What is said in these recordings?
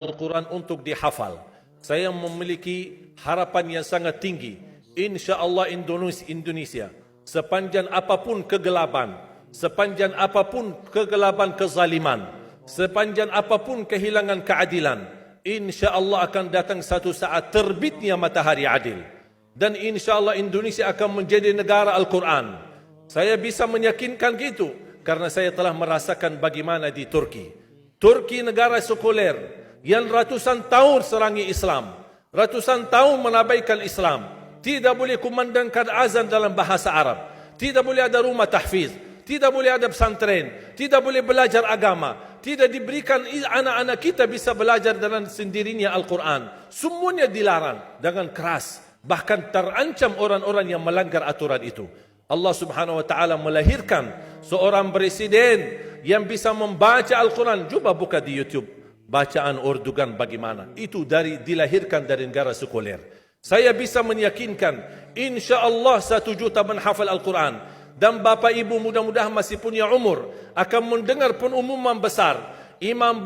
Al-Quran untuk dihafal. Saya memiliki harapan yang sangat tinggi. InsyaAllah Indonesia, sepanjang apapun kegelapan, sepanjang apapun kegelapan kezaliman, sepanjang apapun kehilangan keadilan, InsyaAllah akan datang satu saat terbitnya matahari adil. Dan InsyaAllah Indonesia akan menjadi negara Al-Quran. Saya bisa meyakinkan gitu karena saya telah merasakan bagaimana di Turki. Turki negara sekuler yang ratusan tahun serangi Islam, ratusan tahun menabaikan Islam, tidak boleh kumandangkan azan dalam bahasa Arab, tidak boleh ada rumah tahfiz, tidak boleh ada pesantren, tidak boleh belajar agama, tidak diberikan anak-anak kita bisa belajar dengan sendirinya Al-Quran. Semuanya dilarang dengan keras, bahkan terancam orang-orang yang melanggar aturan itu. Allah Subhanahu wa taala melahirkan seorang presiden yang bisa membaca Al-Quran. Coba buka di YouTube bacaan Erdogan bagaimana. Itu dilahirkan dari negara sekuler. Saya bisa meyakinkan insya-Allah 1 juta menghafal Al-Quran. Dan bapa ibu mudah-mudahan masih punya umur akan mendengar pengumuman besar. Imam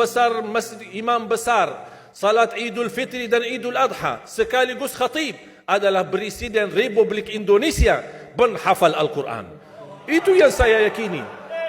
besar salat Idul Fitri dan Idul Adha sekaligus khatib adalah Presiden Republik Indonesia menghafal Al-Quran. Itu yang saya yakini.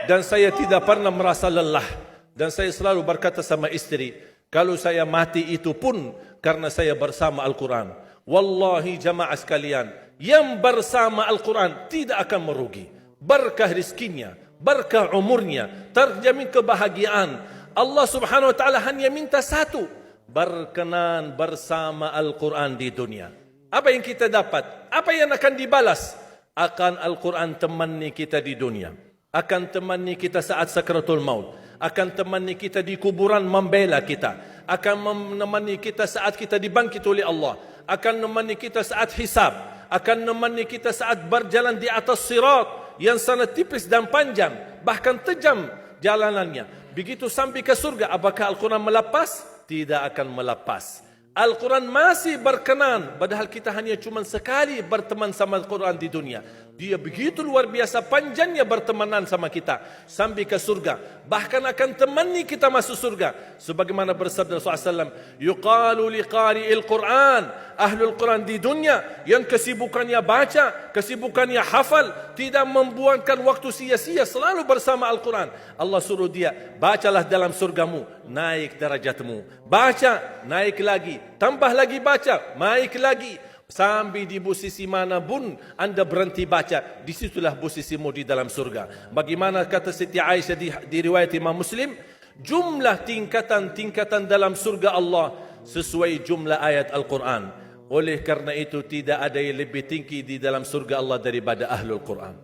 Dan saya tidak pernah merasa lelah. Dan saya selalu berkata sama istri, kalau saya mati itu pun karena saya bersama Al-Quran. Wallahi jamaah sekalian, yang bersama Al-Quran tidak akan merugi. Berkah rizkinya, berkah umurnya, terjamin kebahagiaan. Allah Subhanahu wa taala hanya minta satu, berkenan bersama Al-Quran di dunia. Apa yang kita dapat? Apa yang akan dibalas? Akan Al-Quran temani kita di dunia, akan temani kita saat sakratul maut, akan temani kita di kuburan membela kita, akan menemani kita saat kita dibangkit oleh Allah, akan menemani kita saat hisab, akan menemani kita saat berjalan di atas sirat yang sangat tipis dan panjang, bahkan tajam jalanannya. Begitu sampai ke surga, apakah Al-Quran melepas? Tidak akan melepas. Al-Quran masih berkenan, padahal kita hanya cuma sekali berteman sama Al-Quran di dunia. Dia begitu luar biasa panjangnya bertemanan sama kita sampai ke surga. Bahkan akan temani kita masuk surga. Sebagaimana bersabda Rasulullah SAW, yuqalu liqari'il Quran, ahlul Quran di dunia yang kesibukannya baca, kesibukannya hafal, tidak membuangkan waktu sia-sia, selalu bersama Al-Quran. Allah suruh dia, bacalah dalam surgamu, naik derajatmu. Baca, naik lagi, tambah lagi baca, naik lagi. Sampai di posisi mana pun anda berhenti baca, disitulah posisimu di dalam surga. Bagaimana kata Siti Aisyah di riwayat Imam Muslim, jumlah tingkatan-tingkatan dalam surga Allah sesuai jumlah ayat Al-Quran. Oleh karena itu tidak ada yang lebih tinggi di dalam surga Allah daripada Ahlul Quran.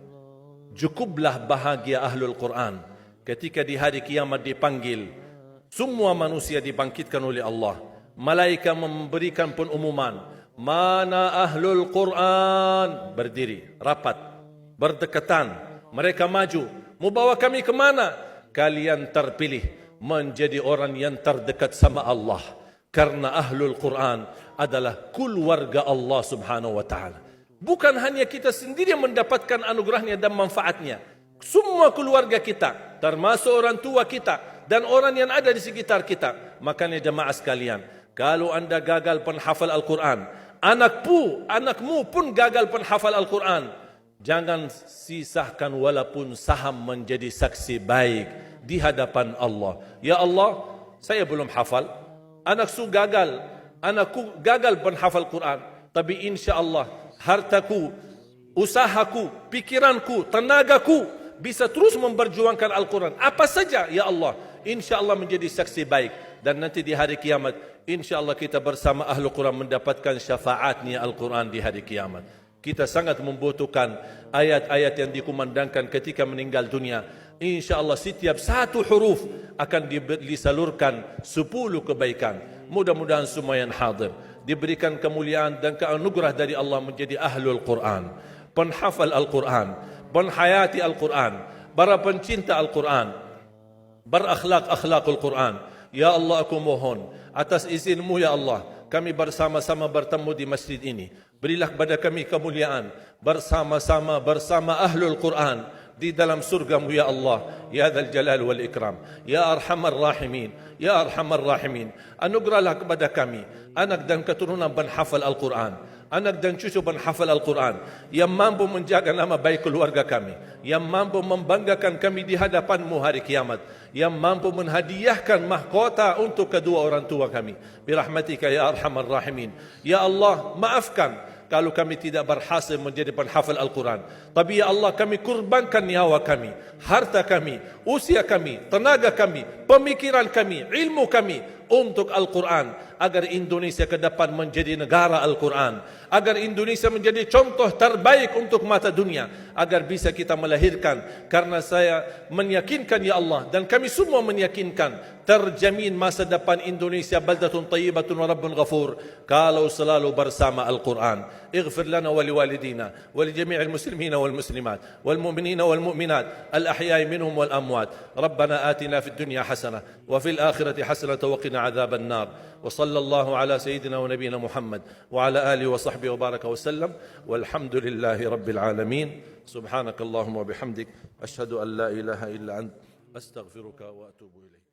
Cukuplah bahagia Ahlul Quran ketika di hari kiamat dipanggil. Semua manusia dibangkitkan oleh Allah. Malaikat memberikan pengumuman, mana Ahlul Quran? Berdiri, rapat, berdekatan. Mereka maju. Mau bawa kami ke mana? Kalian terpilih menjadi orang yang terdekat sama Allah. Karena Ahlul Quran adalah keluarga Allah Subhanahu wa taala. Bukan hanya kita sendiri yang mendapatkan anugerahnya dan manfaatnya. Semua keluarga kita, termasuk orang tua kita dan orang yang ada di sekitar kita. Makanya jemaah sekalian, kalau anda gagal penghafal Al-Quran, anakmu pun gagal penghafal Al-Quran, jangan sisahkan walaupun saham menjadi saksi baik di hadapan Allah. Ya Allah, saya belum hafal, anakku gagal penghafal Quran, tapi insya-Allah hartaku, usahaku, pikiranku, tenagaku bisa terus memperjuangkan Al-Quran. Apa saja, ya Allah, insya-Allah menjadi saksi baik. Dan nanti di hari kiamat, insya-Allah kita bersama Ahlul Quran mendapatkan syafaatnya Al-Quran di hari kiamat. Kita sangat membutuhkan ayat-ayat yang dikumandangkan ketika meninggal dunia. InsyaAllah setiap satu huruf akan disalurkan 10 kebaikan. Mudah-mudahan semua yang hadir diberikan kemuliaan dan keanugerah dari Allah menjadi Ahlul Quran, penghafal Al-Quran, penghayati Al-Quran, para pencinta Al-Quran, berakhlak-akhlakul Quran. Ya Allah, aku mohon atas izinmu ya Allah, kami bersama-sama bertemu di masjid ini. Berilah kepada kami kemuliaan bersama-sama bersama Ahlul Quran di dalam surgamu ya Allah, ya Dzal Jalal wal Ikram, ya Arhamar Rahimin, ya Arhamar Rahimin. Anugerahlah kepada kami anak dan keturunan penghafal Al-Quran, anak dan cucu penghafal Al-Quran yang mampu menjaga nama baik keluarga kami, yang mampu membanggakan kami di hadapan-Mu hari kiamat, yang mampu menhadiahkan mahkota untuk kedua orang tua kami. Birahmatika ya Arhamar Rahimin. Ya Allah, maafkan kalau kami tidak berhasil menjadi penghafal Al-Quran. Tapi ya Allah, kami kurbankan nyawa kami, harta kami, usia kami, tenaga kami, pemikiran kami, ilmu kami untuk Al-Quran, agar Indonesia ke depan menjadi negara Al-Quran, agar Indonesia menjadi contoh terbaik untuk mata dunia, agar bisa kita melahirkan. Karena saya meyakinkan ya Allah, dan kami semua meyakinkan, terjamin masa depan Indonesia baldatun tayyibatun wa rabbun ghafur kalau selalu bersama Al-Quran. اغفر لنا ولوالدينا ولجميع المسلمين والمسلمات والمؤمنين والمؤمنات الأحياء منهم والأموات. ربنا آتنا في الدنيا حسنة وفي الآخرة حسنة وقنا عذاب النار. وصلى الله على سيدنا ونبينا محمد وعلى آله وصحبه وبارك وسلم والحمد لله رب العالمين. سبحانك اللهم وبحمدك أشهد أن لا إله إلا أنت أستغفرك وأتوب إليك.